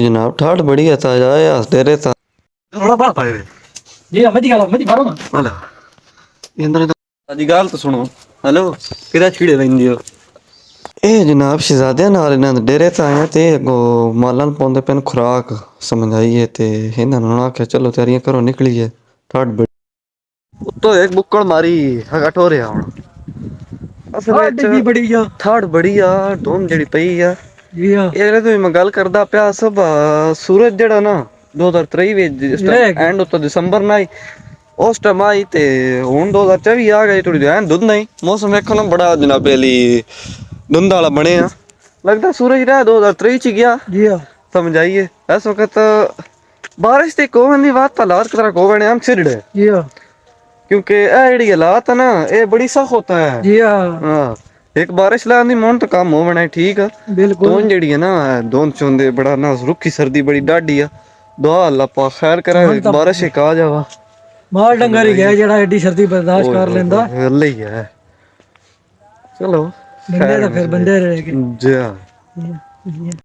जनाब ठाठ बड़ी है ताजा है हंसते रहता थोड़ा बात पाए जी मजी मारो ना हेलो इंद्र दी गल तो सुनो हेलो किदा छीड़े रहिंदी हो ए जनाब शहजादे नाल इन्हां दे डेरे ते आए ते अगो मालन पौंदे पेन खुराक समझ आई है ते इन्हां ने आख्या चलो तैयारियां करो निकलिए ठाठ बड़ी उत्तो एक बुक्कड़ मारी हगट हो रहा हुन असल हाँ विच बड़ी जा ठाठ बड़ी आ धुंध जेड़ी पई आ जी हाँ ਇਹਦੇ ਤੋਂ ਮੈਂ ਗੱਲ ਕਰਦਾ ਪਿਆ ਸਭ ਸੂਰਜ ਜਿਹੜਾ ਨਾ 2023 ਵਿੱਚ ਜਿਸ ਲੈ ਟਾਈਮ ਗਿਆ ਐਂਡ ਉੱਤੇ ਦਸੰਬਰ ਨਾਲ ਉਸ ਟਾਈਮ ਆਈ ਤੇ ਹੁਣ 2024 ਆ ਗਈ ਥੋੜੀ ਐਨ ਧੁੰਦ ਨਹੀਂ ਮੌਸਮ ਵੇਖੋ ਨਾ ਬੜਾ ਜਨਾਬੇ ਲਈ ਧੁੰਦ ਵਾਲਾ ਬਣਿਆ लगता सूरज रहा 2023 च गया जी हाँ समझ आइए इस वक्त बारिश की कोवन की बात हालात की तरह कोवन हम सिरड़े जी हाँ क्योंकि ये जेड़ी हालात है ना ये बड़ी सख्त होता है जी हाँ हाँ एक बारिश लाने मोन तो काम हो बना ठीक है बिल्कुल धुंध जेड़ी है ना धुंध चोंदे बड़ा ना रुखी सर्दी बड़ी डाढ़ी है दुआ अल्लाह पाक खैर करे हम तब बारिश एक आ जावा माल डंगर ही गया जड़ा एडी सर्दी बर्दाश्त कर लेंदा अल्लाह ही है चलो बंदे तो फिर बंदे रह जा गए